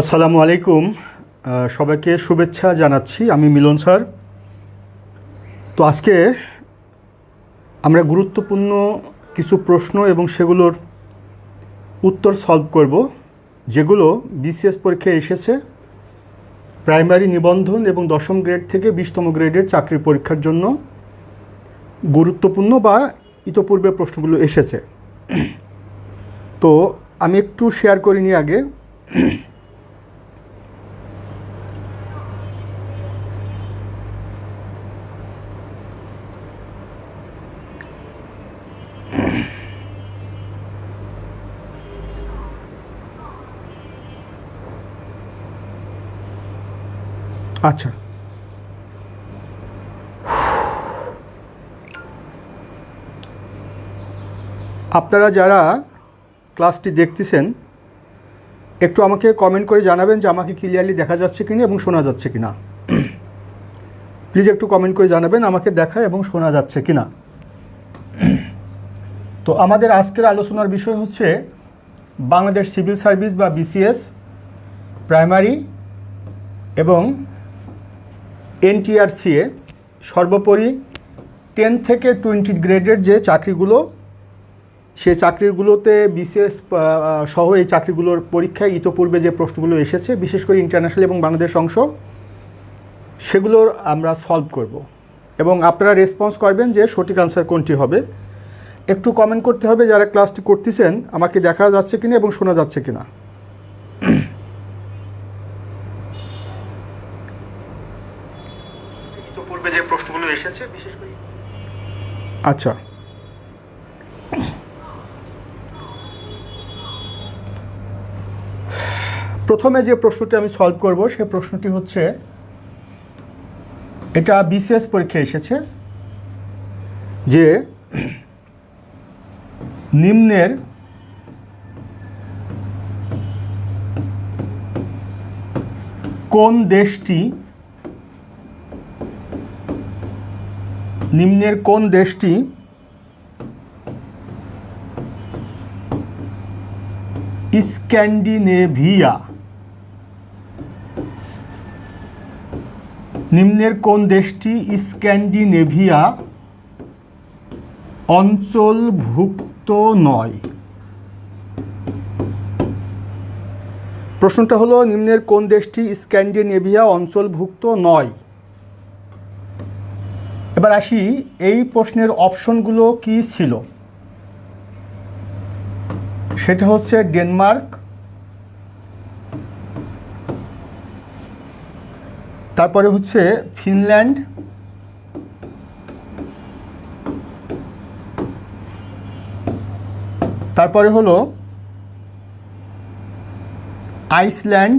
আসসালামু আলাইকুম। সবাইকে শুভেচ্ছা জানাচ্ছি। আমি মিলন স্যার। তো আজকে আমরা গুরুত্বপূর্ণ কিছু প্রশ্ন এবং সেগুলোর উত্তর সলভ করব, যেগুলো বিসিএস পরীক্ষায় এসেছে প্রাইমারি নিবন্ধন এবং 10ম গ্রেড থেকে 20তম গ্রেডের চাকরির পরীক্ষার জন্য গুরুত্বপূর্ণ বা ইতোপূর্বে প্রশ্নগুলো এসেছে। তো আমি একটু শেয়ার করে নিই আগে। আচ্ছা, আপনারা যারা ক্লাসটি দেখতেছেন একটু আমাকে কমেন্ট করে জানাবেন যে আমাকে ক্লিয়ারলি দেখা যাচ্ছে কিনা এবং শোনা যাচ্ছে কিনা। প্লিজ একটু কমেন্ট করে জানাবেন আমাকে দেখা এবং শোনা যাচ্ছে কিনা। তো আমাদের আজকের আলোচনার বিষয় হচ্ছে বাংলাদেশ সিভিল সার্ভিস বা বিসিএস প্রাইমারি এবং এনটিআরসিএ সর্বোপরি 10 থেকে 20 গ্রেডের যে চাকরিগুলো, সেই চাকরিগুলোতে বিসিএস সহ এই চাকরিগুলোর পরীক্ষায় ইতোপূর্বে যে প্রশ্নগুলো এসেছে, বিশেষ করে ইন্টারন্যাশনাল এবং বাংলাদেশ অংশ, সেগুলোর আমরা সলভ করব এবং আপনারা রেসপন্স করবেন যে সঠিক আনসার কোনটি হবে। একটু কমেন্ট করতে হবে যারা ক্লাসটি করতেছেন আমাকে দেখা যাচ্ছে কিনা এবং শোনা যাচ্ছে কিনা। ইতোপূর্বে যে প্রশ্নগুলো এসেছে বিশেষ করে আচ্ছা, প্রথমে যে প্রশ্নটি আমি সলভ করব সেই প্রশ্নটি হচ্ছে, এটা বিসিএস পরীক্ষায় এসেছে যে নিম্নের কোন দেশটি স্ক্যান্ডিনেভিয়া অঞ্চলভুক্ত নয়? প্রশ্নটা হলো নিম্নের কোন দেশটি স্ক্যান্ডিনেভিয়া অঞ্চলভুক্ত নয়। এবার আসি, এই প্রশ্নের অপশনগুলো কি ছিল। সেটা হচ্ছে ডেনমার্ক, তারপরে হচ্ছে ফিনল্যান্ড, তারপরে হলো আইসল্যান্ড,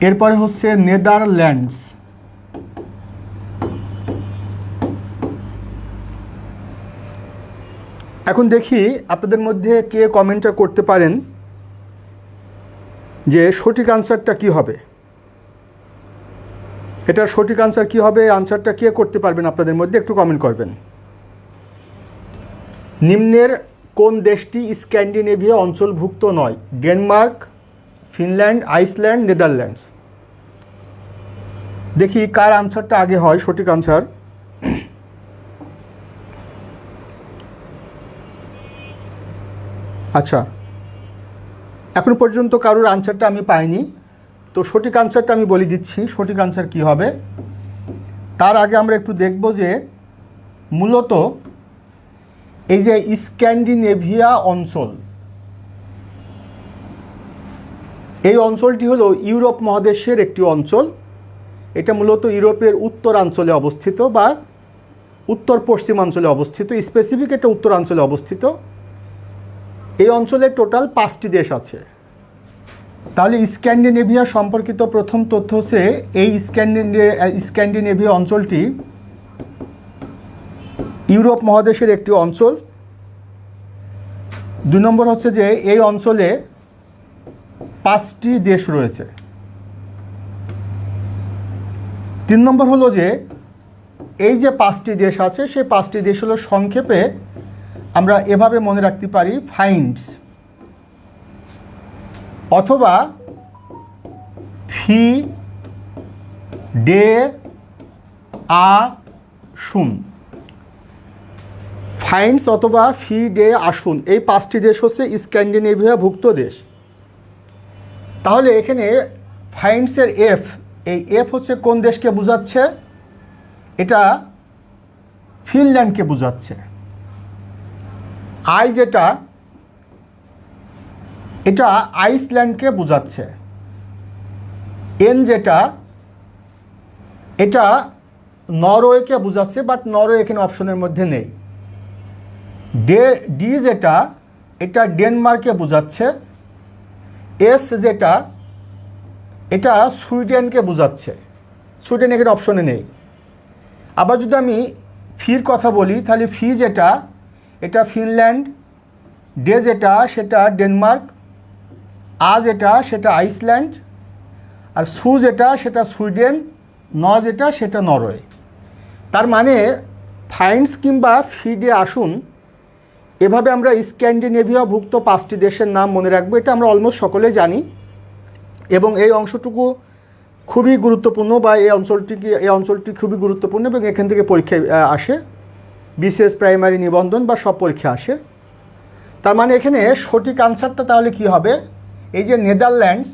এরপরে হচ্ছে নেদারল্যান্ডস। এখন দেখি আপনাদের মধ্যে কে কমেন্টটা করতে পারেন যে সঠিক আনসারটা কি হবে। এটার সঠিক আনসার কি হবে, আনসারটা কে করতে পারবেন আপনাদের মধ্যে একটু কমেন্ট করবেন। নিম্নের কোন দেশটি স্ক্যান্ডিনেভিয়া অঞ্চলভুক্ত নয়? Denmark, Finland, Iceland, Netherlands. দেখি কার আনসারটা আগে হয় সঠিক আনসার। আচ্ছা, এখন পর্যন্ত কারোর আনসারটা আমি পাইনি, তো সঠিক আনসারটা আমি বলে দিচ্ছি সঠিক আনসার কি হবে। তার আগে আমরা একটু দেখব যে মূলত এই যে স্ক্যান্ডিনেভিয়া অঞ্চল, এই অঞ্চলটি হলো ইউরোপ মহাদেশের একটি অঞ্চল। এটা মূলত ইউরোপের উত্তরাঞ্চলে অবস্থিত বা উত্তর পশ্চিমাঞ্চলে অবস্থিত, স্পেসিফিক এটা উত্তরাঞ্চলে অবস্থিত। এই অঞ্চলে টোটাল 5টি দেশ আছে। তাহলে স্ক্যান্ডিনেভিয়া সম্পর্কিত প্রথম তথ্য হচ্ছে এই স্ক্যান্ডিনেভিয়া অঞ্চলটি ইউরোপ মহাদেশের একটি অঞ্চল। 2 নম্বর হচ্ছে যে এই অঞ্চলে 5টি দেশ রয়েছে। 3 নম্বর হলো যে এই যে 5টি দেশ আছে সেই 5টি দেশ হলো সংক্ষেপে আমরা এভাবে মনে রাখতে পারি ফাইন্ডস, অথবা ফি ডে আসুন। ফাইন্ডস অথবা ফি ডে আসুন, এই 5টি দেশ হচ্ছে স্ক্যান্ডিনেভিয়াভুক্ত দেশ। তাহলে এখানে ফাইন্ডসের এফ, এই এফ হচ্ছে কোন দেশকে বোঝাচ্ছে? এটা ফিনল্যান্ডকে বোঝাচ্ছে। আই যেটা, এটা আইসল্যান্ডকে বোঝাচ্ছে। এন যেটা, এটা নরওয়েকে বোঝাচ্ছে, বাট নরওয়ে এখানে অপশনের মধ্যে নেই। ডি যেটা, এটা ডেনমার্ককে বোঝাচ্ছে। এস যেটা, এটা সুইডেনকে বোঝাচ্ছে, সুইডেন এখানে অপশনে নেই। আবার যদি আমি ফির কথা বলি, তাহলে ফি যেটা, এটা ফিনল্যান্ড। ডে যেটা, সেটা ডেনমার্ক। যেটা, সেটা আইসল্যান্ড। আর সু যেটা, সেটা সুইডেন। যেটা, সেটা নরওয়ে। তার মানে ফাইন্ডস কিংবা ফি ডে আসুন, এভাবে আমরা স্ক্যান্ডিনেভিয়াভুক্ত 5টি দেশের নাম মনে রাখবো। এটা আমরা অলমোস্ট সকলেই জানি, এবং এই অংশটুকু খুবই গুরুত্বপূর্ণ, বা এই অঞ্চলটি খুবই গুরুত্বপূর্ণ, এবং এখান থেকে পরীক্ষায় আসে, বিসিএস, প্রাইমারি, নিবন্ধন বা সব পরীক্ষা আসে। তার মানে এখানে সঠিক আনসারটা তাহলে কি হবে? এই যে নেদারল্যান্ডস,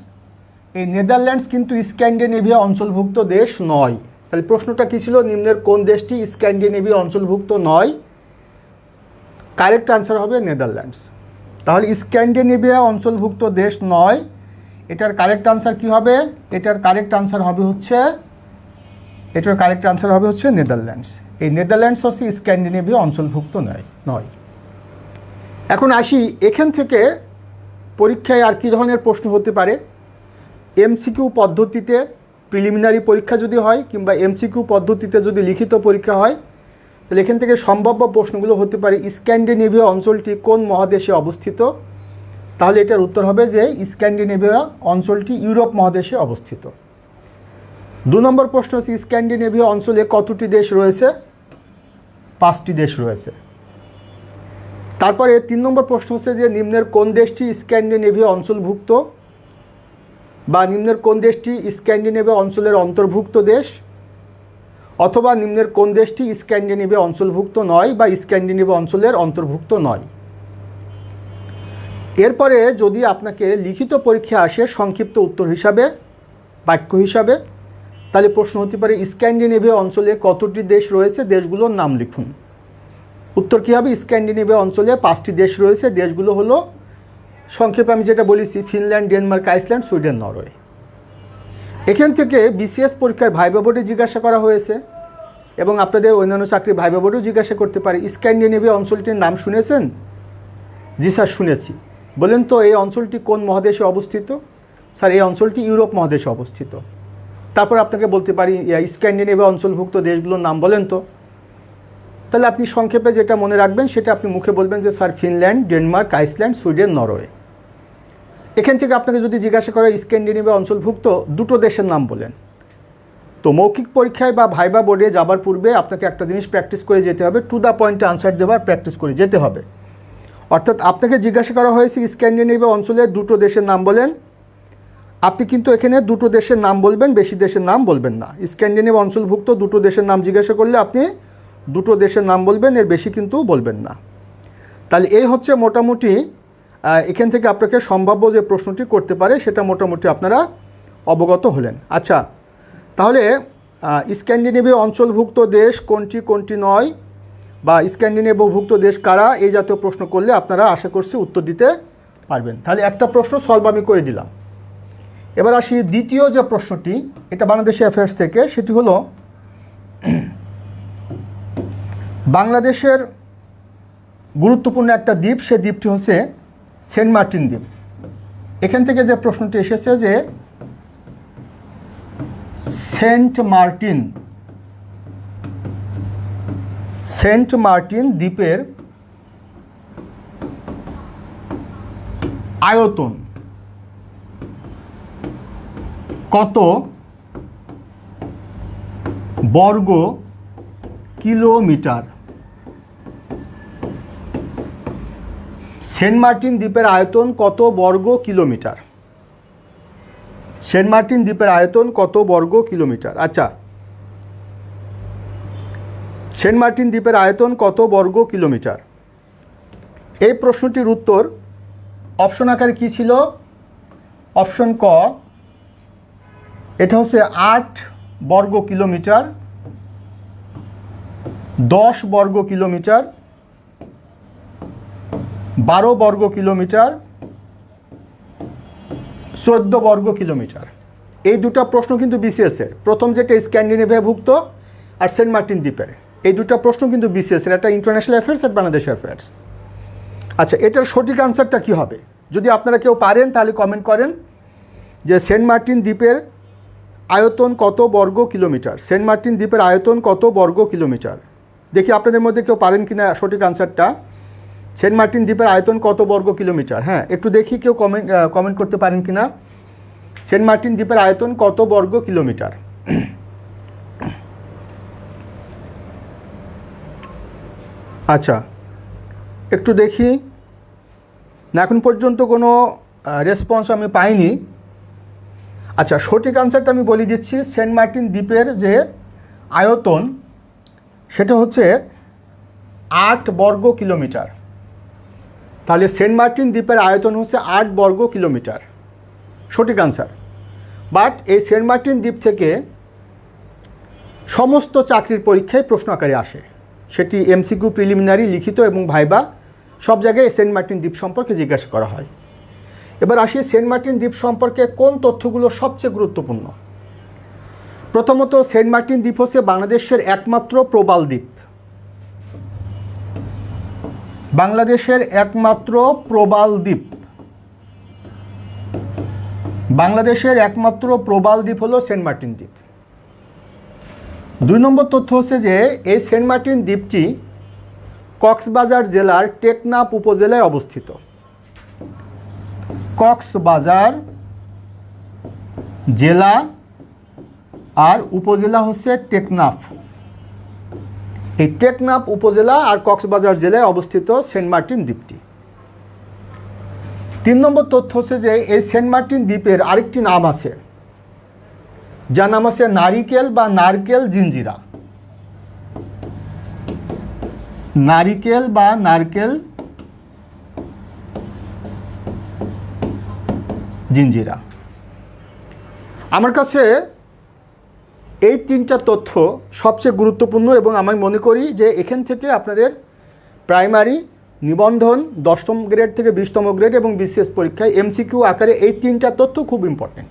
এই নেদারল্যান্ডস কিন্তু স্ক্যান্ডিনেভিয়া অঞ্চলভুক্ত দেশ নয়। তাহলে প্রশ্নটা কী ছিল? নিম্নের কোন দেশটি স্ক্যান্ডিনেভিয়া অঞ্চলভুক্ত নয়? কারেক্ট আনসার হবে নেদারল্যান্ডস। তাহলে স্ক্যান্ডিনেভিয়া অঞ্চলভুক্ত দেশ নয়, এটার কারেক্ট আনসার কি হবে? এটার কারেক্ট আনসার হবে হচ্ছে নেদারল্যান্ডস। এই নেদারল্যান্ডস হচ্ছে স্ক্যান্ডিনেভিয়া অঞ্চলভুক্ত নয়। এখন আসি, এখান থেকে পরীক্ষায় আর কি ধরনের প্রশ্ন হতে পারে। এমসিকিউ পদ্ধতিতে প্রিলিমিনারি পরীক্ষা যদি হয়, কিংবা এমসিকিউ পদ্ধতিতে যদি লিখিত পরীক্ষা হয়, তাহলে এখান থেকে সম্ভাব্য প্রশ্নগুলো হতে পারে, স্ক্যান্ডিনেভিয়া অঞ্চলটি কোন মহাদেশে অবস্থিত? তাহলে এটার উত্তর হবে যে স্ক্যান্ডিনেভিয়া অঞ্চলটি ইউরোপ মহাদেশে অবস্থিত। 2 নম্বর প্রশ্ন হচ্ছে, স্ক্যান্ডিনেভিয়া অঞ্চলে কতটি দেশ রয়েছে? 5টি দেশ রয়েছে। তারপরে 3 নম্বর প্রশ্ন হচ্ছে যে নিম্নের কোন দেশটি স্ক্যান্ডিনেভিয়া অঞ্চলভুক্ত, বা নিম্নের কোন দেশটি স্ক্যান্ডিনেভিয়া অঞ্চলের অন্তর্ভুক্ত দেশ, অথবা নিম্নের কোন দেশটি স্ক্যান্ডিনেভিয়া অঞ্চলভুক্ত নয় বা স্ক্যান্ডিনেভিয়া অঞ্চলের অন্তর্ভুক্ত নয়। এরপরে যদি আপনাকে লিখিত পরীক্ষা আসে সংক্ষিপ্ত উত্তর হিসাবে, বাক্য হিসাবে, তাহলে প্রশ্ন হতে পারে স্ক্যান্ডিনেভিয়া অঞ্চলে কতটি দেশ রয়েছে? দেশগুলোর নাম লিখুন। উত্তর কী হবে? স্ক্যান্ডিনেভিয়া অঞ্চলে 5টি দেশ রয়েছে। দেশগুলো হলো, সংক্ষেপে আমি যেটা বলেছি, Finland, Denmark, Iceland, Sweden, Norway. এখান থেকে বিসিএস পরীক্ষার ভাইবা বোর্ডে জিজ্ঞাসা করা হয়েছে, এবং আপনাদের অন্যান্য চাকরি ভাইবা বোর্ডেও জিজ্ঞাসা করতে পারে, স্ক্যান্ডিনেভিয়া অঞ্চলটির নাম শুনেছেন? জি স্যার শুনেছি। বলেন তো এই অঞ্চলটি কোন মহাদেশে অবস্থিত? স্যার এই অঞ্চলটি ইউরোপ মহাদেশে অবস্থিত। তারপর আপনাকে বলতে পারি স্ক্যান্ডিনেভিয়া অঞ্চলভুক্ত দেশগুলোর নাম বলেন তো। তাহলে আপনি সংক্ষেপে যেটা মনে রাখবেন সেটা আপনি মুখে বলবেন যে sir Finland, Denmark, Iceland, Sweden, Norway. এখান থেকে আপনাকে যদি জিজ্ঞাসা করে স্ক্যান্ডিনেভিয়া অঞ্চলভুক্ত 2টো দেশের নাম বলেন, তো মৌখিক পরীক্ষায় বা ভাইবা বোর্ডে যাবার পূর্বে আপনাকে একটা জিনিস প্র্যাকটিস করে যেতে হবে, টু দ্য পয়েন্টে আনসার দেওয়ার প্র্যাকটিস করে যেতে হবে। অর্থাৎ আপনাকে জিজ্ঞাসা করা হয়েছে স্ক্যান্ডিনেভিয়া অঞ্চলের 2টো দেশের নাম বলেন, আপনি কিন্তু এখানে 2টো দেশের নাম বলবেন, বেশি দেশের নাম বলবেন না। স্ক্যান্ডিনেভিয়া অঞ্চলভুক্ত 2টো দেশের নাম জিজ্ঞাসা করলে আপনি 2টো দেশের নাম বলবেন, এর বেশি কিন্তু বলবেন না। তাহলে এই হচ্ছে মোটামুটি এখান থেকে আপনাকে সম্ভাব্য যে প্রশ্নটি করতে পারে সেটা মোটামুটি আপনারা অবগত হলেন। আচ্ছা, তাহলে স্ক্যান্ডিনেভিয়া অঞ্চলভুক্ত দেশ কোনটি কোনটি নয়, বা স্ক্যান্ডিনেভিয়াভুক্ত দেশ কারা, এই জাতীয় প্রশ্ন করলে আপনারা আশা করছি উত্তর দিতে পারবেন। তাহলে একটা প্রশ্ন সলভ আমি করে দিলাম। এবার আসি দ্বিতীয় যে প্রশ্নটি, এটা বাংলাদেশি অ্যাফেয়ার্স থেকে, সেটি হলো বাংলাদেশের গুরুত্বপূর্ণ একটা দ্বীপ, সে দ্বীপটি হচ্ছে সেন্ট মার্টিন দ্বীপ। এখান থেকে যে প্রশ্নটি এসেছে যে সেন্ট মার্টিন দ্বীপের আয়তন কত বর্গ কিলোমিটার? সেন্ট মার্টিন দ্বীপের আয়তন কত বর্গ কিলোমিটার? সেন্ট মার্টিন দ্বীপের আয়তন কত বর্গ কিলোমিটার? আচ্ছা, সেন্ট মার্টিন দ্বীপের আয়তন কত বর্গ কিলোমিটার? এই প্রশ্নটির উত্তর অপশন আকারে কী ছিল? অপশন ক, এটা হচ্ছে 8 বর্গ কিলোমিটার, 10 বর্গ কিলোমিটার, 12 বর্গ কিলোমিটার, 14 বর্গ কিলোমিটার। এই দুটো প্রশ্ন কিন্তু বিসিএসের। প্রথম যেটা স্ক্যান্ডিনেভিয়াভুক্ত আর সেন্ট মার্টিন দ্বীপের, এই দুটো প্রশ্ন কিন্তু বিসিএসের, একটা ইন্টারন্যাশনাল অ্যাফেয়ার্স আর বাংলাদেশ অ্যাফেয়ার্স। আচ্ছা, এটার সঠিক আনসারটা কী হবে? যদি আপনারা কেউ পারেন তাহলে কমেন্ট করেন যে সেন্ট মার্টিন দ্বীপের আয়তন কত বর্গ কিলোমিটার। সেন্ট মার্টিন দ্বীপের আয়তন কত বর্গ কিলোমিটার? দেখি আপনাদের মধ্যে কেউ পারেন কিনা সঠিক আনসারটা। সেন্ট মার্টিন দ্বীপের আয়তন কত বর্গ কিলোমিটার? হ্যাঁ, একটু দেখি কেউ কমেন্ট করতে পারেন কিনা। সেন্ট মার্টিন দ্বীপের আয়তন কত বর্গ কিলোমিটার? আচ্ছা, একটু দেখি। না, এখন পর্যন্ত কোনো রেসপন্স আমি পাইনি। আচ্ছা, সঠিক আনসারটা আমি বলে দিচ্ছি। সেন্ট মার্টিন দ্বীপের যে আয়তন সেটা হচ্ছে 8 বর্গ কিলোমিটার। তাহলে সেন্ট মার্টিন দ্বীপের আয়তন হচ্ছে 8 বর্গ কিলোমিটার, সঠিক আনসার। বাট এই সেন্ট মার্টিন দ্বীপ থেকে সমস্ত চাকরির পরীক্ষায় প্রশ্ন আকারে আসে, সেটি এমসিকিউ, প্রিলিমিনারি, লিখিত এবং ভাইবা, সব জায়গায় সেন্ট মার্টিন দ্বীপ সম্পর্কে জিজ্ঞাসা করা হয়। এবার আসি সেন্ট মার্টিন দ্বীপ সম্পর্কে কোন তথ্যগুলো সবচেয়ে গুরুত্বপূর্ণ। প্রথমত, সেন্ট মার্টিন দ্বীপ হচ্ছে বাংলাদেশের একমাত্র প্রবাল দ্বীপ। বাংলাদেশের একমাত্র প্রবাল দ্বীপ। বাংলাদেশের একমাত্র প্রবাল দ্বীপ হলো সেন্ট মার্টিন দ্বীপ। 2 নম্বর তথ্য হচ্ছে যে এই সেন্ট মার্টিন দ্বীপটি কক্সবাজার জেলার টেকনাফ উপজেলায় অবস্থিত। কক্সবাজার জেলা আর উপজেলা হচ্ছে টেকনাফ। এই টেকনাফ উপজেলা আর কক্সবাজার জেলায় অবস্থিত সেন্ট মার্টিন দ্বীপটি। 3 নম্বর তথ্য হচ্ছে যে এই সেন্ট মার্টিন দ্বীপের আরেকটি নাম আছে, যার নাম আছে নারিকেল বা নারকেল জিঞ্জিরা। নারিকেল বা নারকেল জিঞ্জিরা। আমার কাছে এই 3টা তথ্য সবচেয়ে গুরুত্বপূর্ণ এবং আমি মনে করি যে এখান থেকে আপনাদের প্রাইমারি, নিবন্ধন, 10ম গ্রেড থেকে 20তম গ্রেড এবং বিসিএস পরীক্ষায় এমসিকিউ আকারে এই 3টা তথ্য খুব ইম্পর্টেন্ট।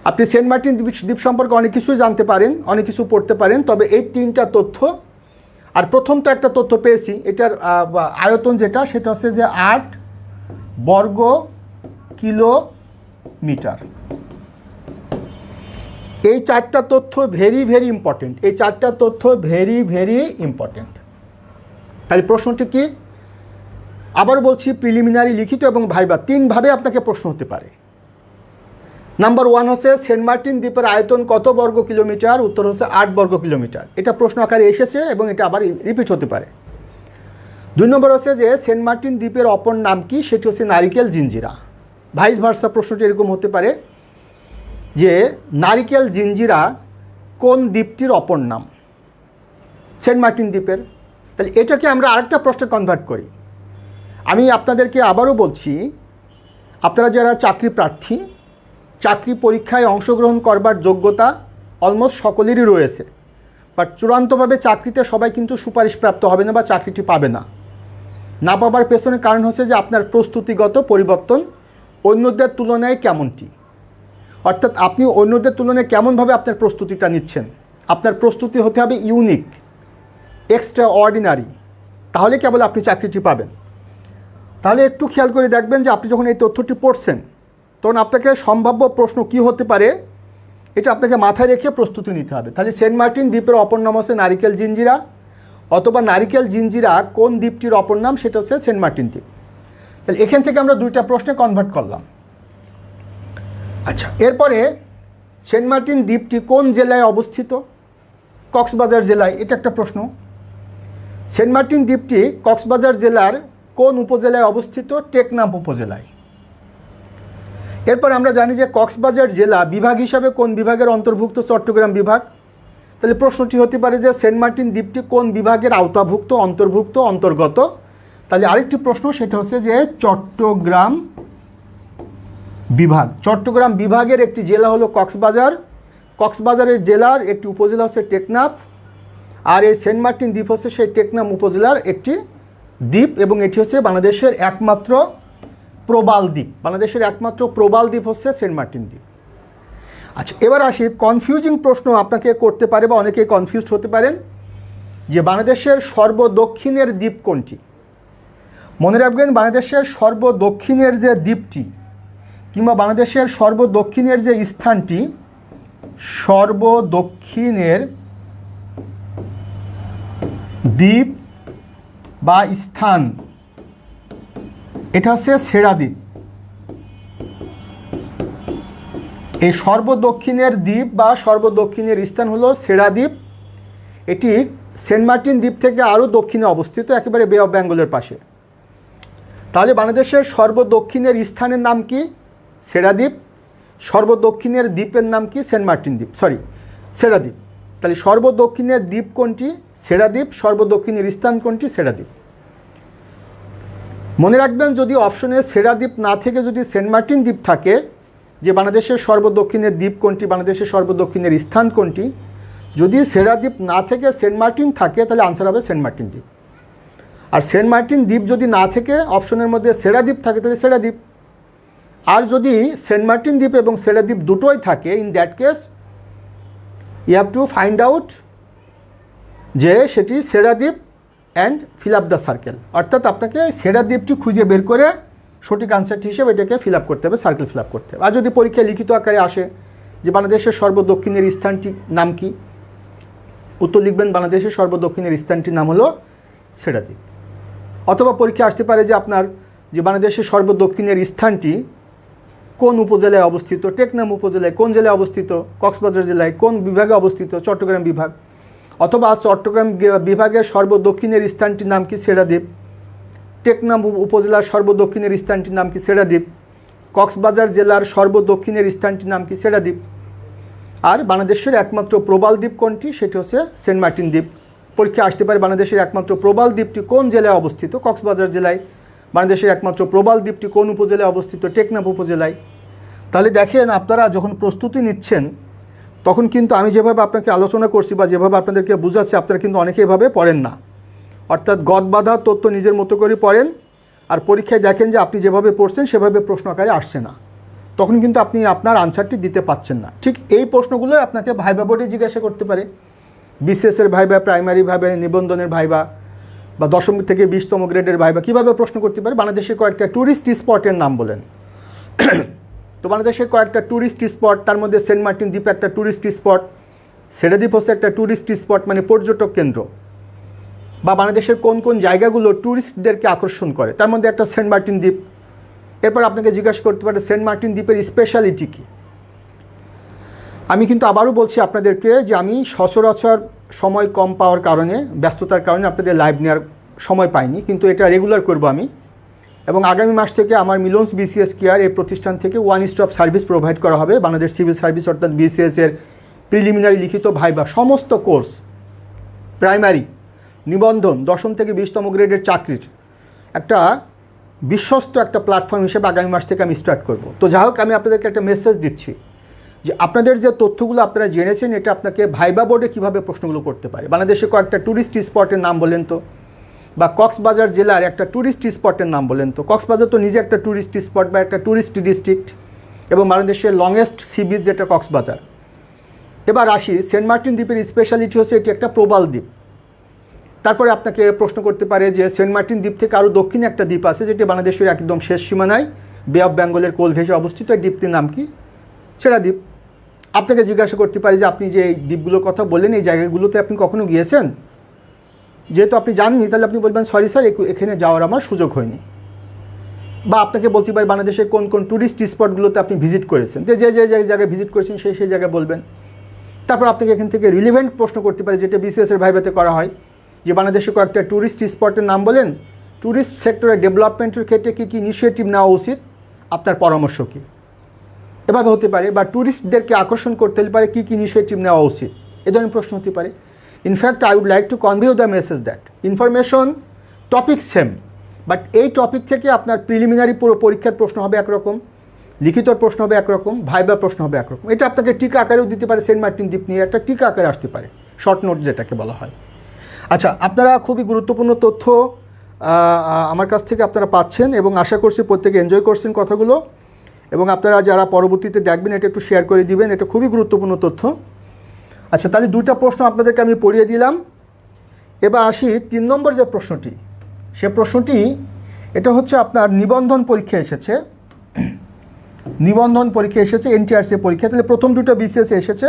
আপনি সেন্ট মার্টিন দ্বীপ সম্পর্কে অনেক কিছুই জানতে পারেন, অনেক কিছু পড়তে পারেন, তবে এই 3টা তথ্য, আর প্রথম তো একটা তথ্য পেয়েছি, এটার আয়তন যেটা সেটা হচ্ছে যে 8 বর্গ কিলোমিটার। এই 4টা তথ্য ভেরি ভেরি ইম্পর্টেন্ট। এই 4টা তথ্য ভেরি ভেরি ইম্পর্টেন্ট। তাহলে প্রশ্নটি কি? আবার বলছি, প্রিলিমিনারি, লিখিত এবং ভাইবা 3 ভাবে আপনাকে প্রশ্ন হতে পারে। নাম্বার 1 হচ্ছে সেন্ট মার্টিন দ্বীপের আয়তন কত বর্গ কিলোমিটার? উত্তর হচ্ছে 8 বর্গ কিলোমিটার। এটা প্রশ্ন আকারে এসেছে এবং এটা আবার রিপিট হতে পারে। 2 নম্বর হচ্ছে যে সেন্ট মার্টিন দ্বীপের অপর নাম কি? সেটি হচ্ছে নারিকেল জিঞ্জিরা। ভাইস ভার্সা প্রশ্নটি এরকম হতে পারে যে নারিকেল জিঞ্জিরা কোন দ্বীপটির অপর নাম? সেন্ট মার্টিন দ্বীপের। তাহলে এটাকে আমরা আরেকটা প্রশ্নে কনভার্ট করি। আমি আপনাদেরকে আবারও বলছি, আপনারা যারা চাকরি প্রার্থী, চাকরি পরীক্ষায় অংশগ্রহণ করবার যোগ্যতা অলমোস্ট সকলেরই রয়েছে, বাট চূড়ান্তভাবে চাকরিতে সবাই কিন্তু সুপারিশপ্রাপ্ত হবে না বা চাকরিটি পাবে না। না পাবার পেছনে কারণ হচ্ছে যে আপনার প্রস্তুতিগত পরিবর্তন অন্যদের তুলনায় কেমনটি, অর্থাৎ আপনি অন্যদের তুলনায় কেমনভাবে আপনার প্রস্তুতিটা নিচ্ছেন। আপনার প্রস্তুতি হতে হবে ইউনিক, এক্সট্রা অর্ডিনারি, তাহলে কেবল আপনি চাকরিটি পাবেন। তাহলে একটু খেয়াল করে দেখবেন যে আপনি যখন এই তথ্যটি পড়ছেন তখন আপনাকে সম্ভাব্য প্রশ্ন কি হতে পারে এটা আপনাকে মাথায় রেখে প্রস্তুতি নিতে হবে। তাহলে সেন্ট মার্টিন দ্বীপের অপর নাম হচ্ছে নারিকেল জিঞ্জিরা, অথবা নারিকেল জিঞ্জিরা কোন দ্বীপটির অপর নাম? সেটা হচ্ছে সেন্ট মার্টিন দ্বীপ। তাহলে এখান থেকে আমরা 2টা প্রশ্নে কনভার্ট করলাম। আচ্ছা, এরপরে সেন্ট মার্টিন দ্বীপটি কোন জেলায় অবস্থিত? কক্সবাজার জেলায়। এটা একটা প্রশ্ন। সেন্ট মার্টিন দ্বীপটি কক্সবাজার জেলার কোন উপজেলায় অবস্থিত? টেকনাফ উপজেলায়। এরপর আমরা জানি যে কক্সবাজার জেলা বিভাগ হিসাবে কোন বিভাগের অন্তর্ভুক্ত? চট্টগ্রাম বিভাগ। তাহলে প্রশ্নটি হতে পারে যে সেন্ট মার্টিন দ্বীপটি কোন বিভাগের আওতাভুক্ত, অন্তর্ভুক্ত, অন্তর্গত? তাহলে আরেকটি প্রশ্ন, সেটা হচ্ছে যে চট্টগ্রাম বিভাগ। চট্টগ্রাম বিভাগের একটি জেলা হলো কক্সবাজার, কক্সবাজারের জেলার একটি উপজেলা হচ্ছে টেকনাফ, আর এই সেন্ট মার্টিন দ্বীপ হচ্ছে সেই টেকনাফ উপজেলার একটি দ্বীপ, এবং এটি হচ্ছে বাংলাদেশের একমাত্র প্রবাল দ্বীপ। বাংলাদেশের একমাত্র প্রবাল দ্বীপ হচ্ছে সেন্ট মার্টিন দ্বীপ। আচ্ছা, এবার আসি, কনফিউজিং প্রশ্ন আপনাকে করতে পারে বা অনেকেই কনফিউজড হতে পারেন যে বাংলাদেশের সর্বদক্ষিণের দ্বীপ কোনটি? মনে রাখবেন, বাংলাদেশের সর্বদক্ষিণের যে দ্বীপটি কিংবা বাংলাদেশের সর্বদক্ষিণের যে স্থানটি, সর্বদক্ষিণের দ্বীপ বা স্থান, এটা হচ্ছে সেরা দ্বীপ। এই সর্বদক্ষিণের দ্বীপ বা সর্বদক্ষিণের স্থান হলো সেরা দ্বীপ। এটি সেন্ট মার্টিন দ্বীপ থেকে আরও দক্ষিণে অবস্থিত, একেবারে বে অফ বেঙ্গলের পাশে। তাহলে বাংলাদেশের সর্বদক্ষিণের স্থানের নাম কি? সেরা দ্বীপ। সর্বদক্ষিণের দ্বীপের নাম কি? সেন্ট মার্টিন দ্বীপ, সেরা দ্বীপ। তাহলে সর্বদক্ষিণের দ্বীপ কোনটি? সেরা দ্বীপ। সর্বদক্ষিণের স্থান কোনটি? সেরা দ্বীপ। মনে রাখবেন, যদি অপশনে সেরা দ্বীপ না থেকে যদি সেন্ট মার্টিন দ্বীপ থাকে, যে বাংলাদেশের সর্বদক্ষিণের দ্বীপ কোনটি, বাংলাদেশের সর্বদক্ষিণের স্থান কোনটি, যদি সেরা দ্বীপ না থেকে সেন্ট মার্টিন থাকে, তাহলে আনসার হবে সেন্ট মার্টিন দ্বীপ। আর সেন্ট মার্টিন দ্বীপ যদি না থেকে অপশনের মধ্যে সেরা দ্বীপ থাকে, তাহলে সেরা দ্বীপ। আর যদি সেন্ট মার্টিন দ্বীপ এবং সেরা দ্বীপ দুটোই থাকে, in that case you have to find out যে সেটি সেরা দ্বীপ and fill up the circle. অর্থাৎ আপনাকে সেরা দ্বীপটি খুঁজে বের করে সঠিক আনসারটি হিসেবে এটাকে ফিল আপ করতে হবে, সার্কেল ফিল আপ করতে হবে। আর যদি পরীক্ষায় লিখিত আকারে আসে যে বাংলাদেশের সর্বদক্ষিণের স্থানটির নাম কি, উত্তর লিখবেন বাংলাদেশের সর্বদক্ষিণের স্থানটির নাম হলো সেরা দ্বীপ। অথবা পরীক্ষা আসতে পারে যে আপনার যে বাংলাদেশের সর্বদক্ষিণের স্থানটি কোন উপজেলায় অবস্থিত? টেকনাফ উপজেলায়। কোন জেলায় অবস্থিত? কক্সবাজার জেলায়। কোন বিভাগে অবস্থিত? চট্টগ্রাম বিভাগ। অথবা চট্টগ্রাম বিভাগের সর্বদক্ষিণের স্থানটির নাম কি? সেরা দ্বীপ। টেকনাফ উপজেলার সর্বদক্ষিণের স্থানটির নাম কি? সেরা দ্বীপ। কক্সবাজার জেলার সর্বদক্ষিণের স্থানটির নাম কি? সেরা দ্বীপ। আর বাংলাদেশের একমাত্র প্রবাল দ্বীপ কোনটি? সেটি হচ্ছে সেন্ট মার্টিন দ্বীপ। পরীক্ষা আসতে পারে বাংলাদেশের একমাত্র প্রবাল দ্বীপটি কোন জেলায় অবস্থিত? কক্সবাজার জেলায়। বাংলাদেশের একমাত্র প্রবাল দ্বীপটি কোন উপজেলায় অবস্থিত? টেকনাফ উপজেলায়। তাহলে দেখেন, আপনারা যখন প্রস্তুতি নিচ্ছেন তখন কিন্তু আমি যেভাবে আপনাকে আলোচনা করছি বা যেভাবে আপনাদেরকে বুঝাচ্ছি, আপনারা কিন্তু অনেকে এভাবে পড়েন না। অর্থাৎ গদবাঁধা তথ্য নিজের মতো করে পড়েন, আর পরীক্ষায় দেখেন যে আপনি যেভাবে পড়ছেন সেভাবে প্রশ্ন আকারে আসছে না, তখন কিন্তু আপনি আপনার আনসারটি দিতে পারছেন না। ঠিক এই প্রশ্নগুলো আপনাকে ভাইবা বোর্ডে জিজ্ঞাসা করতে পারে। বিসিএসের ভাইবা, প্রাইমারি ভাইবা, নিবন্ধনের ভাইবা বা 10ম থেকে 20তম গ্রেডের ভাইবা কীভাবে প্রশ্ন করতে পারে? বাংলাদেশের কয়েকটা ট্যুরিস্ট স্পটের নাম বলেন। তো বাংলাদেশের কয়েকটা ট্যুরিস্ট স্পট, তার মধ্যে সেন্ট মার্টিন দ্বীপ একটা ট্যুরিস্ট স্পট, সেরা দ্বীপ হচ্ছে একটা ট্যুরিস্ট স্পট মানে পর্যটক কেন্দ্র। বা বাংলাদেশের কোন কোন জায়গাগুলো ট্যুরিস্টদেরকে আকর্ষণ করে, তার মধ্যে একটা সেন্ট মার্টিন দ্বীপ। এরপর আপনাকে জিজ্ঞাসা করতে পারে সেন্ট মার্টিন দ্বীপের স্পেশালিটি কী। আমি কিন্তু আবারও বলছি আপনাদেরকে যে আমি সচরাচর সময় কম পাওয়ার কারণে, ব্যস্ততার কারণে আপনাদের লাইভ নেওয়ার সময় পাইনি, কিন্তু এটা রেগুলার করব আমি। এবং আগামী মাস থেকে আমার মিলনস বিসিএস কেয়ার এই প্রতিষ্ঠান থেকে ওয়ান স্টপ সার্ভিস প্রোভাইড করা হবে। বাংলাদেশ সিভিল সার্ভিস অর্থাৎ বিসিএসের প্রিলিমিনারি লিখিত ভাইবা সমস্ত কোর্স, প্রাইমারি, নিবন্ধন, 10ম থেকে 20তম গ্রেডের চাকরির একটা বিশ্বস্ত একটা প্ল্যাটফর্ম হিসেবে আগামী মাস থেকে আমি স্টার্ট করব। তো যাই হোক, আমি আপনাদেরকে একটা মেসেজ দিচ্ছি যে আপনাদের যে তথ্যগুলো আপনারা জেনেছেন, এটা আপনাকে ভাইবা বোর্ডে কীভাবে প্রশ্নগুলো করতে পারে। বাংলাদেশে কয়েকটা ট্যুরিস্ট স্পটের নাম বলেন তো, বা কক্সবাজার জেলার একটা ট্যুরিস্ট স্পটের নাম বলেন তো। কক্সবাজার তো নিজে একটা ট্যুরিস্ট স্পট বা একটা ট্যুরিস্ট ডিস্ট্রিক্ট, এবং বাংলাদেশের লংয়েস্ট সি বিচ যেটা কক্সবাজার। এবার আসি, সেন্ট মার্টিন দ্বীপের স্পেশালিটি হচ্ছে এটি একটা প্রবাল দ্বীপ। তারপরে আপনাকে প্রশ্ন করতে পারে যে সেন্ট মার্টিন দ্বীপ থেকে আরও দক্ষিণে একটা দ্বীপ আছে যেটি বাংলাদেশের একদম শেষ সীমানায় বে অফ বেঙ্গলের কোল ঘেঁষে অবস্থিত। এই দ্বীপটির নাম কি? সেরা দ্বীপ। আপনাকে জিজ্ঞাসা করতে পারি যে আপনি যে এই দ্বীপগুলোর কথা বললেন, এই জায়গাগুলোতে আপনি কখনো গিয়েছেন? যেহেতু আপনি জাননি, তাহলে আপনি বলবেন সরি স্যার, এখানে যাওয়ার আমার সুযোগ হয়নি। বা আপনাকে বলতে পারি বাংলাদেশের কোন কোন ট্যুরিস্ট স্পটগুলোতে আপনি ভিজিট করেছেন, যে যে জায়গায় ভিজিট করেছেন সেই জায়গায় বলবেন। তারপর আপনাকে এখান থেকে রিলেভেন্ট প্রশ্ন করতে পারে, যেটা বিসিএসের ভাইভাতে করা হয়, যে বাংলাদেশে কয়েকটা ট্যুরিস্ট স্পটের নাম বলেন ট্যুরিস্ট সেক্টরের ডেভেলপমেন্টের ক্ষেত্রে কী কী ইনিশিয়েটিভ নেওয়া উচিত, আপনার পরামর্শ কী? এভাবে হতে পারে, বা ট্যুরিস্টদেরকে আকর্ষণ করতে হলে পারে কী কী ইনিশিয়েটিভ নেওয়া উচিত, এ ধরনের প্রশ্ন হতে পারে। In fact I would like to convey the message that information topic same, but এই টপিক থেকে আপনার প্রিলিমিনারি পুরো পরীক্ষার প্রশ্ন হবে একরকম, লিখিত প্রশ্ন হবে একরকম, ভাইবা প্রশ্ন হবে একরকম। এটা আপনাকে টিকা আকারেও দিতে পারে, সেন্ট মার্টিন দ্বীপ নিয়ে একটা টিকা আকারে আসতে পারে, শর্ট নোট যেটাকে বলা হয়। আচ্ছা, আপনারা খুবই গুরুত্বপূর্ণ তথ্য আমার কাছ থেকে আপনারা পাচ্ছেন এবং আশা করছি প্রত্যেকে এনজয় করছেন কথাগুলো, এবং আপনারা যারা পরবর্তীতে দেখবেন এটা একটু শেয়ার করে দিবেন, এটা খুবই গুরুত্বপূর্ণ তথ্য। আচ্ছা, তাহলে দুইটা প্রশ্ন আপনাদেরকে আমি পড়িয়ে দিলাম। এবার আসি 3 নম্বর যে প্রশ্নটি, সে প্রশ্নটি এটা হচ্ছে আপনার নিবন্ধন পরীক্ষা এসেছে, নিবন্ধন পরীক্ষা এসেছে এনটিআরসি পরীক্ষা, তাহলে প্রথম দুটো বিসিএস এসেছে।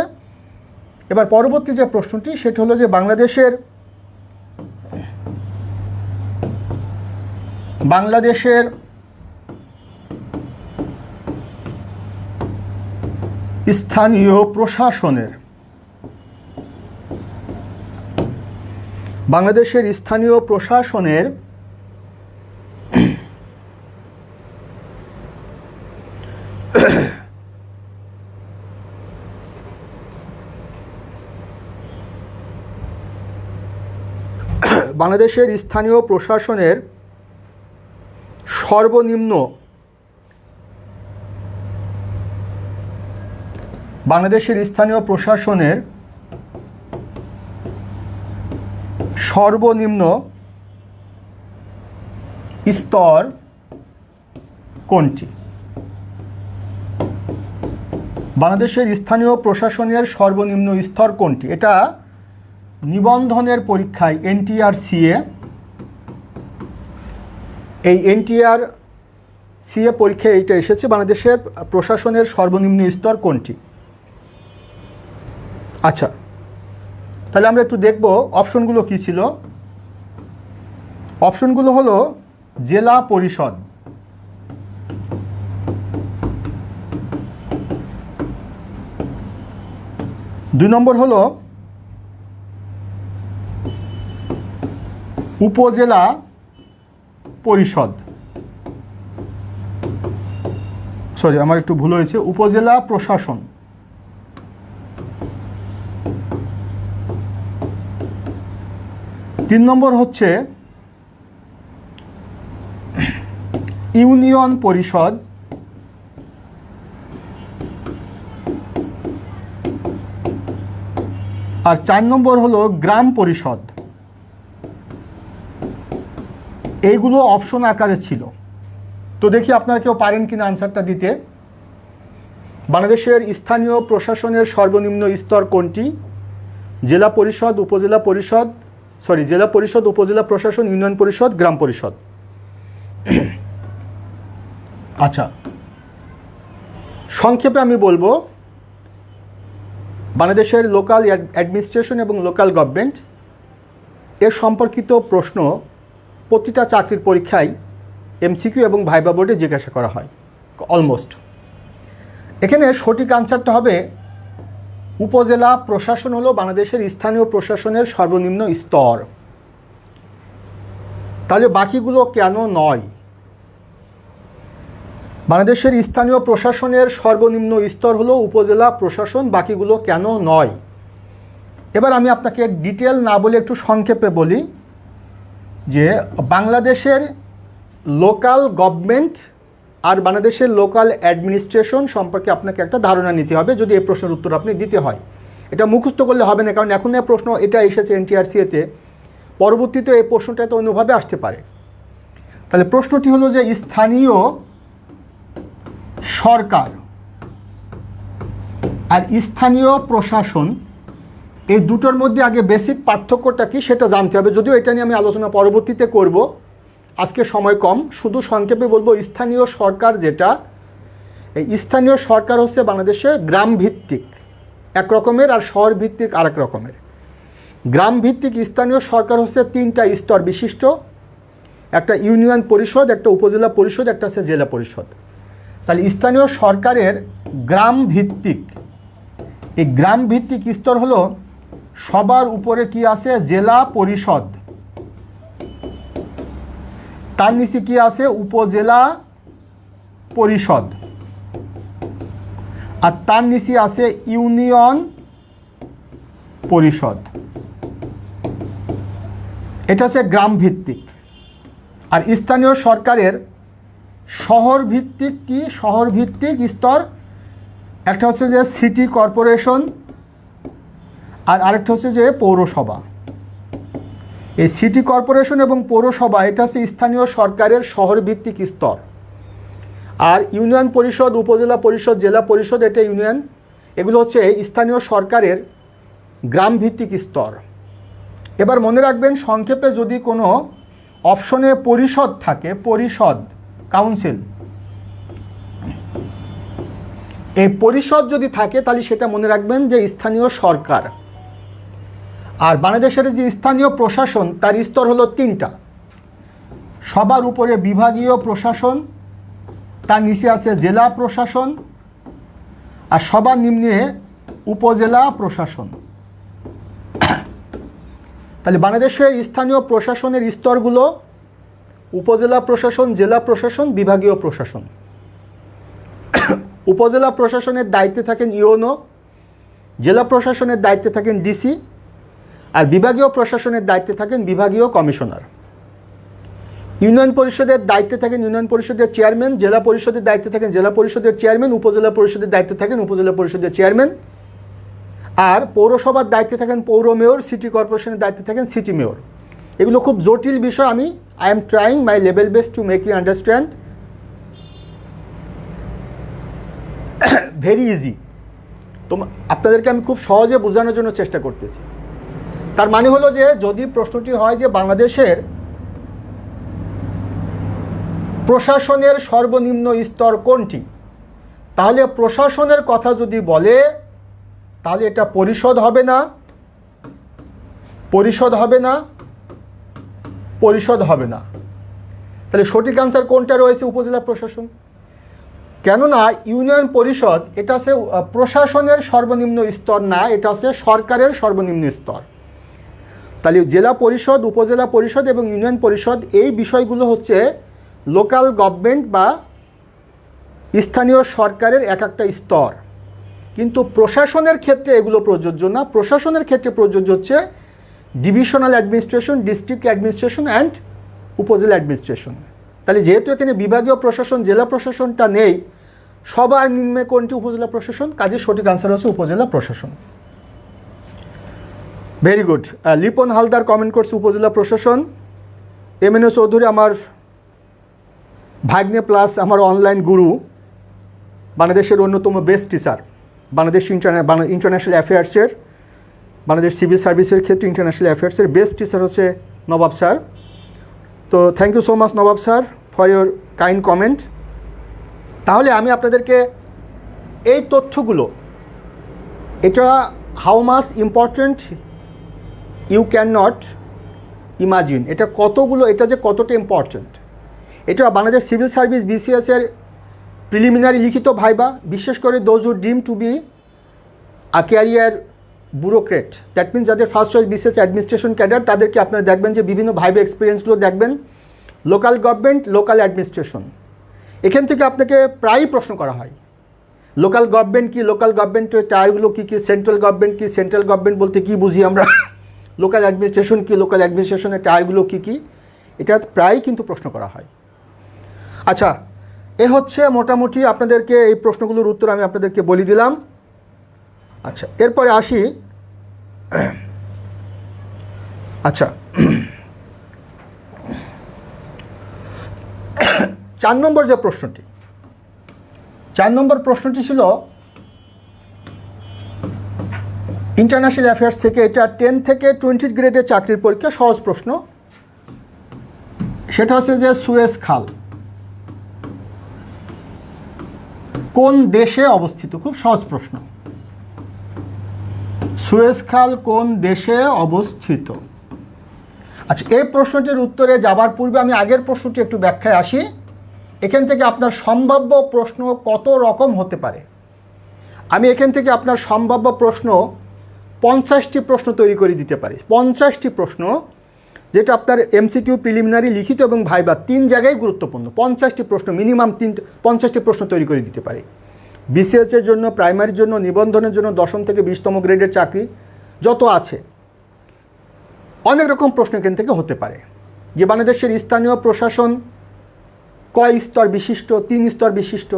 এবার পরবর্তী যে প্রশ্নটি সেটা হলো যে বাংলাদেশের স্থানীয় প্রশাসনের সর্বনিম্ন স্তর কোনটি? বাংলাদেশের স্থানীয় প্রশাসনের সর্বনিম্ন স্তর কোনটি? এটা নিবন্ধনের পরীক্ষায় এনটিআরসিএ, এই এনটিআরসিএ পরীক্ষায় এইটা এসেছে, বাংলাদেশের প্রশাসনের সর্বনিম্ন স্তর কোনটি। আচ্ছা, তাহলে আমরা একটু দেখব অপশনগুলো কী ছিল। অপশনগুলো হলো জেলা পরিষদ, দুই নম্বর হলো উপজেলা পরিষদ, সরি আমার একটু ভুল হয়েছে, উপজেলা প্রশাসন, তিন নম্বর হচ্ছে ইউনিয়ন পরিষদ, আর 4 নম্বর হলো গ্রাম পরিষদ। এইগুলো অপশন আকারে ছিল। তো দেখি আপনারা কেউ পারেন কিনা আনসারটা দিতে। বাংলাদেশের স্থানীয় প্রশাসনের সর্বনিম্ন স্তর কোনটি? জেলা পরিষদ, উপজেলা পরিষদ, জেলা পরিষদ, উপজেলা প্রশাসন, ইউনিয়ন পরিষদ, গ্রাম পরিষদ। আচ্ছা, সংক্ষেপে আমি বলবো, বাংলাদেশের লোকাল অ্যাডমিনিস্ট্রেশন এবং লোকাল গভর্নমেন্ট এর সম্পর্কিত প্রশ্ন প্রতিটা চাকরির পরীক্ষায় এমসিকিউ এবং ভাইবা বোর্ডে জিজ্ঞাসা করা হয় অলমোস্ট। এখানে সঠিক আনসারটা হবে উপজেলা প্রশাসন হলো বাংলাদেশের স্থানীয় প্রশাসনের সর্বনিম্ন স্তর। তাহলে বাকিগুলো কেন নয়? বাংলাদেশের স্থানীয় প্রশাসনের সর্বনিম্ন স্তর হলো উপজেলা প্রশাসন, বাকিগুলো কেন নয়? এবার আমি আপনাকে ডিটেল না বলে একটু সংক্ষেপে বলি যে বাংলাদেশের লোকাল গভর্নমেন্ট আর বাংলাদেশের লোকাল অ্যাডমিনিস্ট্রেশন সম্পর্কে আপনাকে একটা ধারণা নিতে হবে যদি এই প্রশ্নের উত্তর আপনি দিতে হয়। এটা মুখস্থ করলে হবে না, কারণ এখন এই প্রশ্ন এটা এসেছে এনটিআরসিএতে, পরবর্তীতে এই প্রশ্নটা তো অন্যভাবে আসতে পারে। তাহলে প্রশ্নটি হলো যে স্থানীয় সরকার আর স্থানীয় প্রশাসন এই দুটোর মধ্যে আগে বেসিক পার্থক্যটা কি সেটা জানতে হবে। যদিও এটা নিয়ে আমি আলোচনা পরবর্তীতে করব, আজকে সময় কম, শুধু সংক্ষেপে বলবো স্থানীয় সরকার যেটা, এই স্থানীয় সরকার হচ্ছে বাংলাদেশে গ্রাম ভিত্তিক এক রকমের আর শহর ভিত্তিক আরেক রকমের। গ্রাম ভিত্তিক স্থানীয় সরকার হচ্ছে 3টা স্তর বিশিষ্ট, একটা ইউনিয়ন পরিষদ, একটা উপজেলা পরিষদ, একটা হচ্ছে জেলা পরিষদ। তাহলে স্থানীয় সরকারের গ্রাম ভিত্তিক, এই গ্রাম ভিত্তিক স্তর হলো সবার উপরে কি আছে? জেলা পরিষদ। তার নিচে কি আছে? উপজেলা পরিষদ। আর তার নিচে আছে ইউনিয়ন পরিষদ। এটা হচ্ছে গ্রাম ভিত্তিক। আর স্থানীয় সরকারের শহর ভিত্তিক কি? শহর ভিত্তিক স্তর একটা হচ্ছে যে সিটি কর্পোরেশন, আর আরেকটা হচ্ছে যে পৌরসভা। এই সিটি কর্পোরেশন এবং পৌরসভা এটা হচ্ছে স্থানীয় সরকারের শহর ভিত্তিক স্তর। আর ইউনিয়ন পরিষদ, উপজেলা পরিষদ, জেলা পরিষদ এটা ইউনিয়ন, এগুলো হচ্ছে স্থানীয় সরকারের গ্রাম ভিত্তিক স্তর। এবার মনে রাখবেন, সংক্ষেপে যদি কোনো অপশনে পরিষদ থাকে, পরিষদ কাউন্সিল, এই পরিষদ যদি থাকে তাহলে সেটা মনে রাখবেন যে স্থানীয় সরকার। আর বাংলাদেশের যে স্থানীয় প্রশাসন তার স্তর হলো 3টা। সবার উপরে বিভাগীয় প্রশাসন, তার নিচে আছে জেলা প্রশাসন, আর সবার নিম্নে উপজেলা প্রশাসন। তাহলে বাংলাদেশের স্থানীয় প্রশাসনের স্তরগুলো উপজেলা প্রশাসন, জেলা প্রশাসন, বিভাগীয় প্রশাসন। উপজেলা প্রশাসনের দায়িত্বে থাকেন ইউনো, জেলা প্রশাসনের দায়িত্বে থাকেন ডিসি, আর বিভাগীয় প্রশাসনের দায়িত্বে থাকেন বিভাগীয় কমিশনার। ইউনিয়ন পরিষদের দায়িত্বে থাকেন ইউনিয়ন পরিষদের চেয়ারম্যান, জেলা পরিষদের দায়িত্বে থাকেন জেলা পরিষদের চেয়ারম্যান, উপজেলা পরিষদের দায়িত্বে থাকেন উপজেলা পরিষদের চেয়ারম্যান, আর পৌরসভার দায়িত্বে থাকেন পৌর মেয়র, সিটি কর্পোরেশনের দায়িত্বে থাকেন সিটি মেয়র। এগুলো খুব জটিল বিষয়। I am trying my level best to make you understand very easy. তো আপনাদেরকে আমি খুব সহজে বোঝানোর জন্য চেষ্টা করতেছি। তার মানে হলো যে যদি প্রশ্নটি হয় যে বাংলাদেশের প্রশাসনের সর্বনিম্ন স্তর কোনটি, তাহলে প্রশাসনের কথা যদি বলে তাহলে এটা পরিষদ হবে না, পরিষদ হবে না, পরিষদ হবে না। তাহলে সঠিক আনসার কোনটা রয়েছে? উপজেলা প্রশাসন। কেননা ইউনিয়ন পরিষদ এটা হচ্ছে প্রশাসনের সর্বনিম্ন স্তর না, এটা হচ্ছে সরকারের সর্বনিম্ন স্তর। তাহলে জেলা পরিষদ, উপজেলা পরিষদ এবং ইউনিয়ন পরিষদ এই বিষয়গুলো হচ্ছে লোকাল গভর্নমেন্ট বা স্থানীয় সরকারের এক একটা স্তর। কিন্তু প্রশাসনের ক্ষেত্রে এগুলো প্রযোজ্য না। প্রশাসনের ক্ষেত্রে প্রযোজ্য হচ্ছে divisional administration, district administration and উপজেলা অ্যাডমিনিস্ট্রেশন। তাহলে যেহেতু এখানে বিভাগীয় প্রশাসন, জেলা প্রশাসনটা নেই, সবার নিম্নে কোনটি? উপজেলা প্রশাসন। কাজে সঠিক আনসার হচ্ছে উপজেলা প্রশাসন। Very good. Lipon Haldar comment করছে উপজেলা প্রশাসন। এমএনএ চৌধুরী আমার ভাগ্নে প্লাস আমার অনলাইন গুরু, বাংলাদেশের অন্যতম বেস্ট টিচার, বাংলাদেশ ইন্টারন্যাশনাল অ্যাফেয়ার্সের, বাংলাদেশ সিভিল সার্ভিসের ক্ষেত্রে ইন্টারন্যাশনাল অ্যাফেয়ার্সের বেস্ট টিচার হচ্ছে নবাব স্যার। তো thank you so much Nawab sir for your kind comment. তাহলে আমি আপনাদেরকে এই তথ্যগুলো, এটা how much important you can not imagine, এটা কতগুলো, এটা যে কতটা ইম্পর্ট্যান্ট, এটা বাংলাদেশ সিভিল সার্ভিস বিসিএসের প্রিলিমিনারি লিখিত ভাইবা, বিশেষ করে those who dream to be a career bureaucrat, that means যাদের first choice BCS administration cadre, তাদেরকে আপনারা দেখবেন যে বিভিন্ন ভাইবা এক্সপিরিয়েন্সগুলো দেখবেন। লোকাল গভর্নমেন্ট, লোকাল অ্যাডমিনিস্ট্রেশন, এখান থেকে আপনাকে প্রায়ই প্রশ্ন করা হয় লোকাল গভর্নমেন্ট কি, লোকাল গভর্নমেন্টের টায়ারগুলো কী কী, সেন্ট্রাল গভর্নমেন্ট কি, সেন্ট্রাল গভর্নমেন্ট বলতে কী বুঝি আমরা, লোকাল অ্যাডমিনিস্ট্রেশন কি, লোকাল অ্যাডমিনিস্ট্রেশনের টায়ারগুলো কী কী, এটা প্রায়ই কিন্তু প্রশ্ন করা হয়। আচ্ছা, এ হচ্ছে মোটামুটি আপনাদেরকে এই প্রশ্নগুলোর উত্তর আমি আপনাদেরকে বলে দিলাম। আচ্ছা, এরপরে আসি। আচ্ছা, 4 নম্বর যে প্রশ্নটি, 4 নম্বর প্রশ্নটি ছিল ইন্টারন্যাশনাল অ্যাফেয়ার্স থেকে। এটা 10 থেকে 20 গ্রেডের চাকরির পরীক্ষা, সহজ প্রশ্ন। সেটা হচ্ছে যে সুয়েজ খাল কোন দেশে অবস্থিত? খুব সহজ প্রশ্ন। সুয়েজ খাল কোন দেশে অবস্থিত? আচ্ছা, এই প্রশ্নটির উত্তরে যাবার পূর্বে আমি আগের প্রশ্নটি একটু ব্যাখ্যায় আসি। এখান থেকে আপনার সম্ভাব্য প্রশ্ন কত রকম হতে পারে, আমি এখান থেকে আপনার সম্ভাব্য প্রশ্ন 50টি প্রশ্ন তৈরি করে দিতে পারি। 50টি প্রশ্ন যেটা আপনার এমসিকিউ, প্রিলিমিনারি, লিখিত এবং ভাইবা 3 জায়গায় গুরুত্বপূর্ণ। 50টি প্রশ্ন মিনিমাম 50টি প্রশ্ন তৈরি করে দিতে পারে। বিসিএসের জন্য, প্রাইমারির জন্য, নিবন্ধনের জন্য 10ম থেকে 20তম গ্রেডের চাকরি যত আছে, অনেক রকম প্রশ্ন এখান থেকে হতে পারে। যে বাংলাদেশের স্থানীয় প্রশাসন কয় স্তর বিশিষ্ট? 3 স্তর বিশিষ্ট।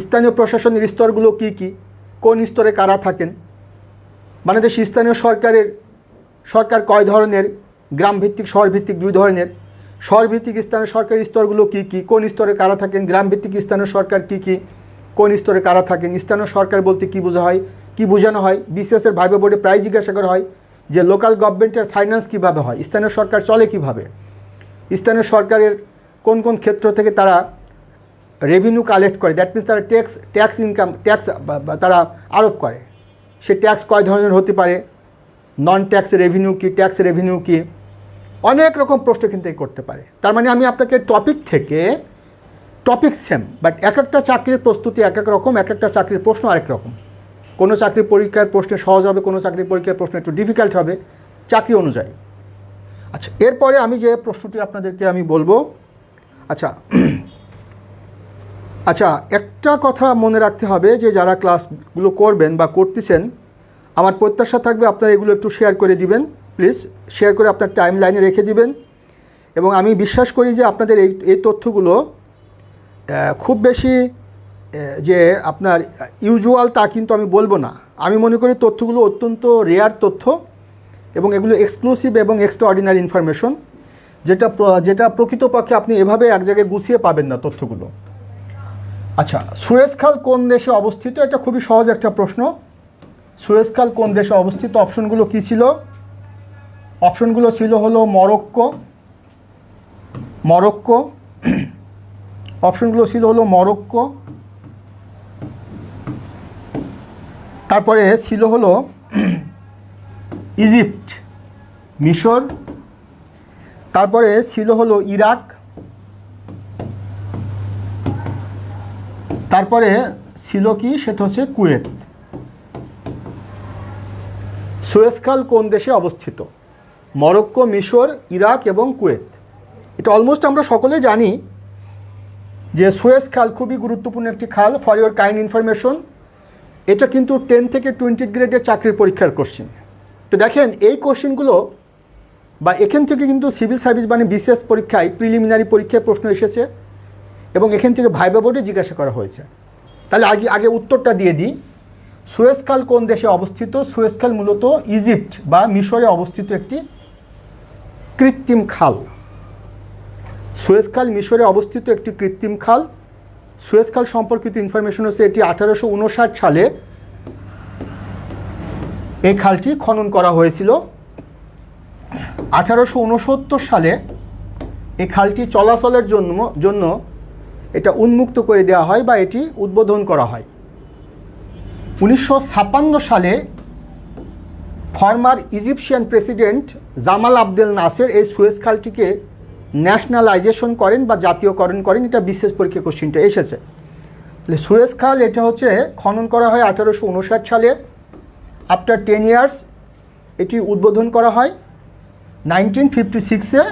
স্থানীয় প্রশাসনের স্তরগুলো কি কি? কোন স্তরে কারা থাকেন? বাংলাদেশ স্থানীয় সরকার কয় ধরনের? গ্রামভিত্তিক, শহরভিত্তিক 2 ধরনের। শহরভিত্তিক স্থানীয় সরকারের স্তরগুলো কি কি? কোন স্তরে কারা থাকেন? গ্রামভিত্তিক স্থানীয় সরকার কি কি? কোন স্তরে কারা থাকেন? স্থানীয় সরকার বলতে কি বোঝানো হয়? বিসিএসের ভাইবা বোর্ডে প্রায় জিজ্ঞাসা করা হয় যে লোকাল গভর্নমেন্টের ফাইন্যান্স কীভাবে হয়, স্থানীয় সরকার চলে কিভাবে, স্থানীয় সরকারের কোন কোন ক্ষেত্র থেকে তারা রেভিনিউ কালেক্ট করে, দ্যাট মিনস তারা ট্যাক্স তারা আরোপ করে। সে ট্যাক্স কয় ধরনের হতে পারে, নন ট্যাক্স রেভিনিউ কি, ট্যাক্স রেভিনিউ কি, অনেক রকম প্রশ্ন কিন্তু করতে পারে। তার মানে আমি আপনাকে টপিক সেম, বাট এক একটা চাকরির প্রস্তুতি এক এক রকম, এক একটা চাকরির প্রশ্ন আরেক রকম। কোনো চাকরির পরীক্ষার প্রশ্নে সহজ হবে, কোনো চাকরির পরীক্ষার প্রশ্ন একটু ডিফিকাল্ট হবে চাকরি অনুযায়ী। আচ্ছা, এরপরে আমি যে প্রশ্নটি আপনাদেরকে আমি বলবো, আচ্ছা একটা কথা মনে রাখতে হবে যে যারা ক্লাসগুলো করবেন বা করতেছেন, আমার প্রত্যাশা থাকবে আপনারা এগুলো একটু শেয়ার করে দিবেন, প্লিজ শেয়ার করে আপনার টাইম লাইনে রেখে দিবেন। এবং আমি বিশ্বাস করি যে আপনাদের এই তথ্যগুলো খুব বেশি যে আপনার ইউজুয়াল তা কিন্তু আমি বলবো না। আমি মনে করি তথ্যগুলো অত্যন্ত রেয়ার তথ্য এবং এগুলো এক্সক্লুসিভ এবং এক্সট্রাঅর্ডিনারি ইনফরমেশন, যেটা প্রকৃতপক্ষে আপনি এভাবে এক জায়গায় গুছিয়ে পাবেন না তথ্যগুলো। আচ্ছা, সুয়েজ খাল কোন দেশে অবস্থিত? এটা খুবই সহজ একটা প্রশ্ন। সুয়েজ খাল কোন দেশে অবস্থিত? অপশনগুলো কি ছিল? অপশনগুলো ছিল হলো মরক্কো, অপশনগুলো ছিল হলো মরক্কো, তারপরে ছিল হলো ইজিপ্ট, মিশর, তারপরে ছিল হলো ইরাক, তারপরে ছিল কি, সেটা হচ্ছে কুয়েত। সুয়েজ খাল কোন দেশে অবস্থিত? মরক্কো, মিশর, ইরাক এবং কুয়েত। এটা অলমোস্ট আমরা সকলে জানি যে সুয়েজ খাল খুবই গুরুত্বপূর্ণ একটি খাল। ফর ইওর কাইন্ড ইনফরমেশন, এটা কিন্তু 10 থেকে 20 গ্রেডের চাকরির পরীক্ষার কোশ্চেন। তো দেখেন এই কোশ্চেনগুলো বা এখান থেকে কিন্তু সিভিল সার্ভিস মানে বিসিএস পরীক্ষায়, প্রিলিমিনারি পরীক্ষায় প্রশ্ন এসেছে এবং এখান থেকে ভাইবা বোর্ডে জিজ্ঞাসা করা হয়েছে। তাহলে আগে উত্তরটা দিয়ে দিই। সুয়েজ খাল কোন দেশে অবস্থিত? সুয়েজ খাল মূলত ইজিপ্ট বা মিশরে অবস্থিত একটি কৃত্রিম খাল। সুয়েজ খাল মিশরে অবস্থিত একটি কৃত্রিম খাল। সুয়েজ খাল সম্পর্কিত ইনফরমেশন হচ্ছে এটি 1859 সালে এই খালটি খনন করা হয়েছিল। 1869 সালে এই খালটি চলাচলের জন্য এটা উন্মুক্ত করে দেওয়া হয় বা এটি উদ্বোধন করা হয়। 1956 সালে former Egyptian president Gamal Abdel Naser এই সুয়েজ খালটিকে ন্যাশনালাইজেশন করেন বা জাতীয়করণ করেন। এটা বিশেষ পরীক্ষা কোশ্চিনটা এসেছে। তাহলে সুয়েজ খাল এটা হচ্ছে খনন করা হয় 1859 সালে। আফটার 10 ইয়ার্স এটি উদ্বোধন করা হয়। 1956-এ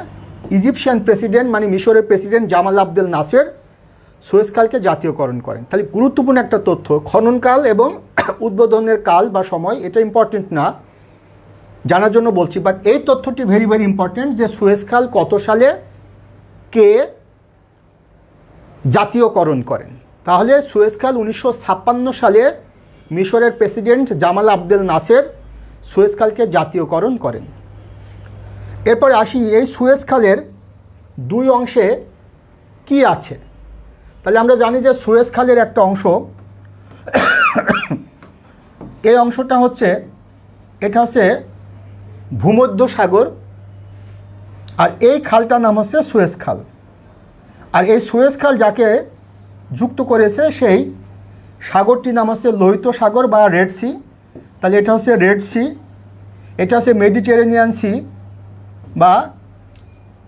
ইজিপশিয়ান প্রেসিডেন্ট মানে মিশরের president Gamal Abdel Nasser Suez খালকে জাতীয়করণ করেন। তাহলে গুরুত্বপূর্ণ একটা তথ্য, খননকাল এবং উদ্বোধনের কাল বা সময় এটা ইম্পর্টেন্ট না, জানার জন্য বলছি, বাট এই তথ্যটি ভেরি ভেরি ইম্পর্টেন্ট যে সুয়েজ খাল কত সালে কে জাতীয়করণ করেন। তাহলে সুয়েজ খাল 1956 সালে মিশরের president Gamal Abdel Nasser Suez খালকে জাতীয়করণ করেন। এরপরে আসি এই সুয়েজ খালের 2 অংশে কি আছে। তাহলে আমরা জানি যে সুয়েজ খালের একটা অংশ, এই অংশটা হচ্ছে ভূমধ্য সাগর, আর এই খালটার নাম হচ্ছে সুয়েজ খাল। আর এই সুয়েজ খাল যাকে যুক্ত করেছে সেই সাগরটির নাম হচ্ছে লোহিত সাগর বা রেড সি। তাহলে এটা হচ্ছে রেড সি, এটা হচ্ছে মেডিটেরেনিয়ান সি বা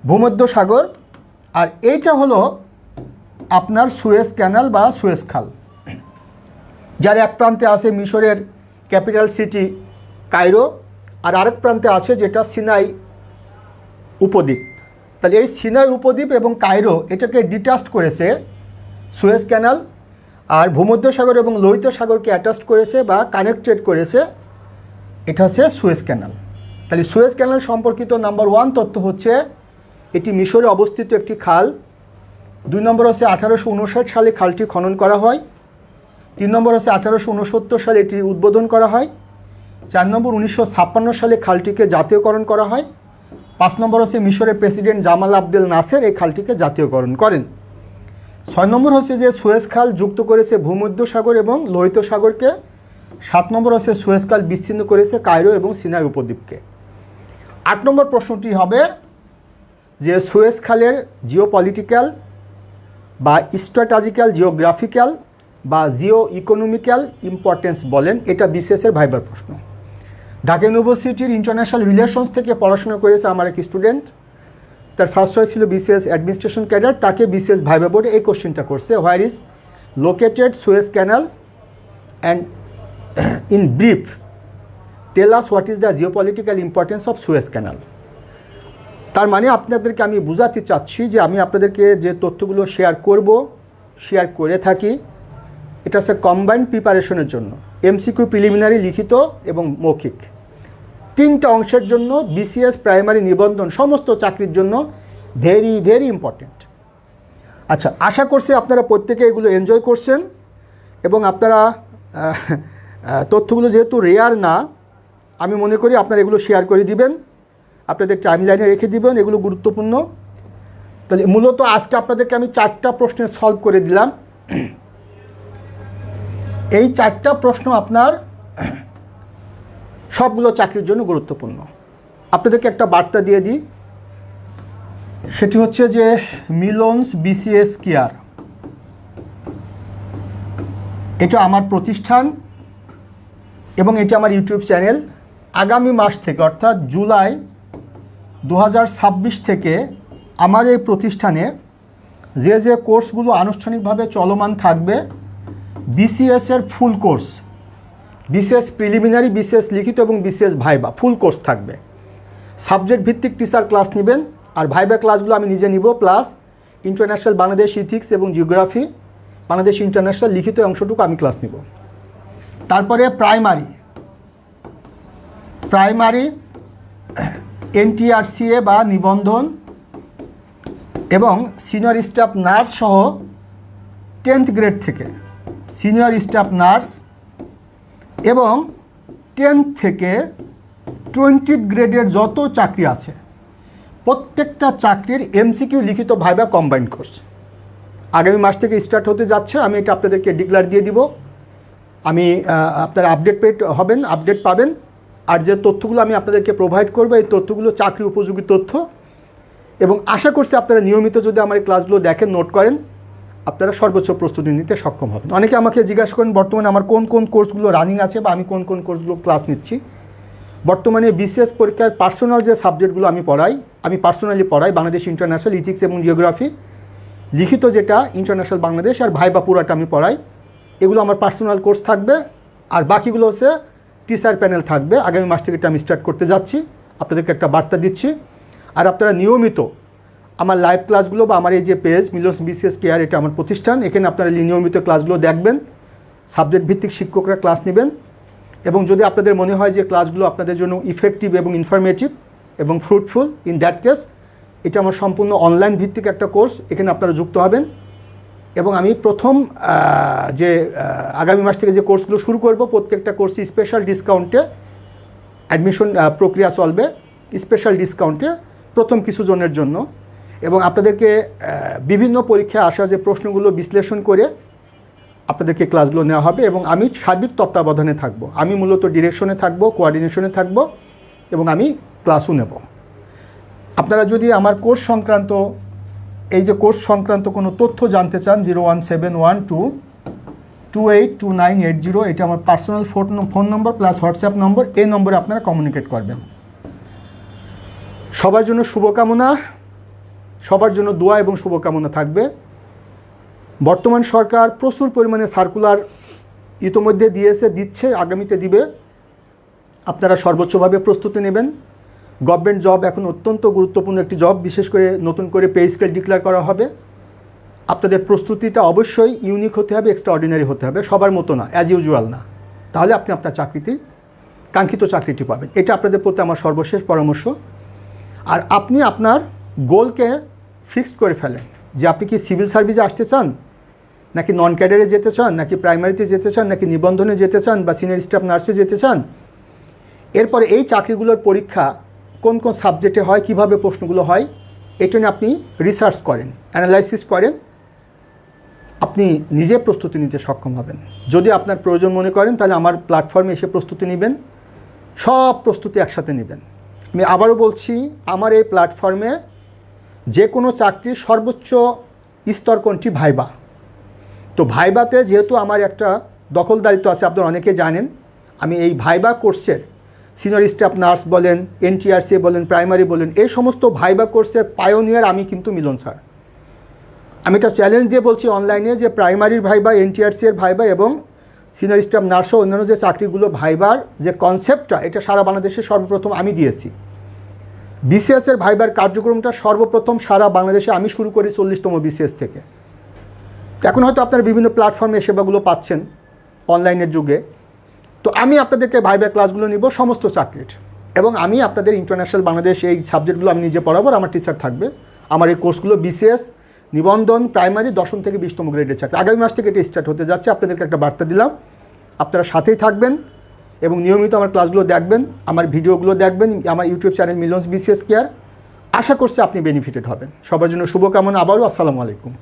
ভূমধ্য সাগর, আর এইটা হলো আপনার সুয়েজ ক্যানাল বা সুয়েজ খাল, যার এক প্রান্তে আছে মিশরের ক্যাপিটাল সিটি কায়রো, আর আরেক প্রান্তে আছে যেটা সিনাই উপদ্বীপ। তাহলে এই সিনাই উপদ্বীপ এবং কায়রো এটাকে ডিটাচড করেছে সুয়েজ ক্যানাল, আর ভূমধ্যসাগর এবং লোহিত সাগরকে অ্যাটাচ করেছে বা কানেক্টেড করেছে এটা হচ্ছে সুয়েজ ক্যানাল। তাহলে সুয়েজ ক্যানাল সম্পর্কিত নাম্বার 1 তথ্য হচ্ছে এটি মিশরে অবস্থিত একটি খাল। 2 নম্বর হচ্ছে 1859 সালে খালটি খনন করা হয়। 3 নম্বর হচ্ছে 1869 সালে এটি উদ্বোধন করা হয়। 4 নম্বর 1956 সালে খালটিকে জাতীয়করণ করা হয়। 5 নম্বর হচ্ছে মিশরের প্রেসিডেন্ট জামাল আবদেল নাসের এই খালটিকে জাতীয়করণ করেন। 6 নম্বর হচ্ছে যে সুয়েজ খাল যুক্ত করেছে ভূমধ্যসাগর এবং লোহিত সাগরকে। 7 নম্বর হচ্ছে সুয়েজ খাল বিচ্ছিন্ন করেছে কায়রো এবং সিনাই উপদ্বীপকে। 8 নম্বর প্রশ্নটি হবে যে সুয়েজ খালের জিওপলিটিক্যাল বা স্ট্র্যাটেজিক্যাল, জিওগ্রাফিক্যাল বা জিও ইকোনমিক্যাল ইম্পর্টেন্স বলেন, এটা বিসিএসের ভাইবার প্রশ্ন। ঢাকা ইউনিভার্সিটির ইন্টারন্যাশনাল রিলেশনস থেকে পড়াশোনা করেছে আমার এক স্টুডেন্ট, তার ফার্স্ট চয়েস ছিল বিসিএস অ্যাডমিনিস্ট্রেশন ক্যাডার, তাকে বিসিএস ভাইবা বোর্ডে এই কোশ্চেনটা করছে, where is located Suez canal and in brief tell us what is the geopolitical importance of Suez canal. তার মানে আপনাদেরকে আমি বোঝাতে চাচ্ছি যে আমি আপনাদেরকে যে তথ্যগুলো শেয়ার করে থাকি, এটা হচ্ছে কম্বাইন্ড প্রিপারেশনের জন্য, এমসিকিউ, প্রিলিমিনারি, লিখিত এবং মৌখিক, 3টা অংশের জন্য বিসিএস প্রাইমারি নিবন্ধন সমস্ত চাকরির জন্য ভেরি ভেরি ইম্পর্টেন্ট। আচ্ছা, আশা করছি আপনারা প্রত্যেকে এগুলো এনজয় করছেন এবং আপনারা তথ্যগুলো যেহেতু রেয়ার না, আমি মনে করি আপনারা এগুলো শেয়ার করে দিবেন, আপনাদের টাইমলাইনে রেখে দিবেন, এগুলো গুরুত্বপূর্ণ। তাহলে মূলত আজকে আপনাদেরকে আমি 4টা প্রশ্নের সলভ করে দিলাম। এই 4টা প্রশ্ন আপনার সবগুলো চাকরির জন্য গুরুত্বপূর্ণ। আপনাদেরকে একটা বার্তা দিয়ে দিই, সেটি হচ্ছে যে মিলনস বিসিএস কেয়ার, এটা আমার প্রতিষ্ঠান এবং এটা আমার ইউটিউব চ্যানেল। আগামী মাস থেকে অর্থাৎ জুলাই 2026 থেকে আমার এই প্রতিষ্ঠানে যে কোর্সগুলো আনুষ্ঠানিকভাবে চলমান থাকবে, বিসিএসের full course, BCS preliminary, BCS লিখিত এবং বিসিএস ভাইবা ফুল কোর্স থাকবে। সাবজেক্ট ভিত্তিক টিচার ক্লাস নেবেন, আর ভাইবা ক্লাসগুলো আমি নিজে নিব, প্লাস ইন্টারন্যাশনাল বাংলাদেশ ইথিক্স এবং জিওগ্রাফি, বাংলাদেশ ইন্টারন্যাশনাল লিখিত অংশটুকু আমি ক্লাস নিব। তারপরে প্রাইমারি এনটিআরসিএ বা নিবন্ধন এবং সিনিয়র স্টাফ নার্স সহ 10th গ্রেড থেকে সিনিয়র স্টাফ নার্স এবং 10 থেকে 20 গ্রেডের যত চাকরি আছে প্রত্যেকটা চাকরির এমসিকিউ, লিখিত, ভাইবা কম্বাইন্ড কোর্স আগামী মাস থেকে স্টার্ট হতে যাচ্ছে। আমি এটা আপনাদেরকে ডিক্লেয়ার দিয়ে দিব। আমি আপনারা আপডেট পাবেন। আর যে তথ্যগুলো আমি আপনাদেরকে প্রোভাইড করবো, এই তথ্যগুলো চাকরি উপযোগী তথ্য, এবং আশা করছি আপনারা নিয়মিত যদি আমার এই ক্লাসগুলো দেখেন, নোট করেন, আপনারা সর্বোচ্চ প্রস্তুতি নিতে সক্ষম হবেন। অনেকে আমাকে জিজ্ঞাসা করেন বর্তমানে আমার কোন কোন কোর্সগুলো রানিং আছে বা আমি কোন কোন কোর্সগুলো ক্লাস নিচ্ছি। বর্তমানে বিসিএস পরীক্ষার পার্সোনাল যে সাবজেক্টগুলো আমি পার্সোনালি পড়াই বাংলাদেশ ইন্টারন্যাশনাল ইথিক্স এবং জিওগ্রাফি, লিখিত যেটা ইন্টারন্যাশনাল বাংলাদেশ, আর ভাইবা পুরাটা আমি পড়াই। এগুলো আমার পার্সোনাল কোর্স থাকবে, আর বাকিগুলো হচ্ছে টিচার প্যানেল থাকবে। আগামী মাস থেকে এটা আমি স্টার্ট করতে যাচ্ছি, আপনাদেরকে একটা বার্তা দিচ্ছি। আর আপনারা নিয়মিত আমার লাইভ ক্লাসগুলো বা আমার এই যে পেজ মিলনস বিসিএস কেয়ার, এটা আমার প্রতিষ্ঠান, এখানে আপনারা নিয়মিত ক্লাসগুলো দেখবেন, সাবজেক্ট ভিত্তিক শিক্ষকরা ক্লাস নেবেন, এবং যদি আপনাদের মনে হয় যে ক্লাসগুলো আপনাদের জন্য ইফেক্টিভ এবং ইনফরমেটিভ এবং ফ্রুটফুল, ইন দ্যাট কেস এটা আমার সম্পূর্ণ অনলাইন ভিত্তিক একটা কোর্স, এখানে আপনারা যুক্ত হবেন। এবং আমি প্রথম আগামী মাস থেকে যে কোর্সগুলো শুরু করব, প্রত্যেকটা কোর্সে স্পেশাল ডিসকাউন্টে অ্যাডমিশন প্রক্রিয়া চলবে, স্পেশাল ডিসকাউন্টে প্রথম কিছু জনের জন্য। এবং আপনাদেরকে বিভিন্ন পরীক্ষায় আসা যে প্রশ্নগুলো বিশ্লেষণ করে আপনাদেরকে ক্লাসগুলো নেওয়া হবে, এবং আমি সার্বিক তত্ত্বাবধানে থাকব। আমি মূলত ডিরেকশনে থাকব, কোঅর্ডিনেশনে থাকব, এবং আমি ক্লাসও নেব। আপনারা যদি আমার কোর্স সংক্রান্ত কোনো তথ্য জানতে চান, 01712282980, এটা আমার পার্সোনাল ফোন নম্বর প্লাস হোয়াটসঅ্যাপ নম্বর, এই নম্বরে আপনারা কমিউনিকেট করবেন। সবার জন্য শুভকামনা, সবার জন্য দোয়া এবং শুভকামনা থাকবে। বর্তমান সরকার প্রচুর পরিমাণে সার্কুলার ইতোমধ্যে দিচ্ছে, আগামীতে দিবে। আপনারা সর্বোচ্চভাবে প্রস্তুতি নেবেন। গভর্নমেন্ট জব এখন অত্যন্ত গুরুত্বপূর্ণ একটি জব, বিশেষ করে নতুন করে পে স্কেল ডিক্লেয়ার করা হবে। আপনাদের প্রস্তুতিটা অবশ্যই ইউনিক হতে হবে, এক্সট্রা অর্ডিনারি হতে হবে, সবার মতো না, অ্যাজ ইউজুয়াল না। তাহলে আপনি আপনার চাকরিতে কাঙ্ক্ষিত চাকরিটি পাবেন। এটা আপনাদের প্রতি আমার সর্বশেষ পরামর্শ। আর আপনি আপনার গোলকে ফিক্সড করে ফেলেন যে আপনি কি সিভিল সার্ভিসে আসতে চান, নাকি নন ক্যাডারে যেতে চান, নাকি প্রাইমারিতে যেতে চান, নাকি নিবন্ধনে যেতে চান, বা সিনিয়র স্টাফ নার্সে যেতে চান। এরপরে এই চাকরিগুলোর পরীক্ষা কোন কোন সাবজেক্টে হয়, কিভাবে প্রশ্নগুলো হয়, এটা নিয়ে আপনি রিসার্চ করেন, অ্যানালাইসিস করেন, আপনি নিজে প্রস্তুতি নিতে সক্ষম হবেন। যদি আপনার প্রয়োজন মনে করেন তাহলে আমার প্ল্যাটফর্মে এসে প্রস্তুতি নেবেন, সব প্রস্তুতি একসাথে নেবেন। আমি আবারও বলছি, আমার এই প্ল্যাটফর্মে যে কোনো চাকরির সর্বোচ্চ স্তর কোনটি? ভাইবা। তো ভাইবাতে যেহেতু আমার একটা দখলদারিত্ব আছে, আপনারা অনেকে জানেন, আমি এই ভাইবা কোর্সের সিনিয়র স্টাফ নার্স বলেন, এনটিআরসি বলেন, প্রাইমারি বলেন, এই সমস্ত ভাইবা কোর্সের পায়োনিয়ার আমি কিন্তু মিলন স্যার। আমি এটা চ্যালেঞ্জ দিয়ে বলছি অনলাইনে যে প্রাইমারির ভাইবা, এনটিআরসি এর ভাইবা এবং সিনিয়র স্টাফ নার্সও অন্যান্য যে চাকরিগুলো ভাইবার যে কনসেপ্টটা, এটা সারা বাংলাদেশে সর্বপ্রথম আমি দিয়েছি। বিসিএসের ভাইবার কার্যক্রমটা সর্বপ্রথম সারা বাংলাদেশে আমি শুরু করি 40তম বিসিএস থেকে। এখন হয়তো আপনারা বিভিন্ন প্ল্যাটফর্মে সেবাগুলো পাচ্ছেন অনলাইনের যুগে। তো আমি আপনাদেরকে ভাইবা ক্লাসগুলো নিব সমস্ত চাকরির, এবং আমি আপনাদের ইন্টারন্যাশনাল বাংলাদেশ এই সাবজেক্টগুলো আমি নিজে পড়াবো, আমার টিচার থাকবে। আমার এই কোর্সগুলো বিসিএস, নিবন্ধন, প্রাইমারি 10ম থেকে 20তম গ্রেডের চাকরি। আগামী মাস থেকে এটা স্টার্ট হতে যাচ্ছে। আপনাদেরকে একটা বার্তা দিলাম, আপনারা সাথেই থাকবেন এবং নিয়মিত আমার ক্লাসগুলো দেখবেন, আমার ভিডিওগুলো দেখবেন, আমার YouTube channel Milon's BCS care. আশা করছি আপনি বেনিফিটেড হবেন। সবার জন্য শুভকামনা। আবারও আসসালামু আলাইকুম।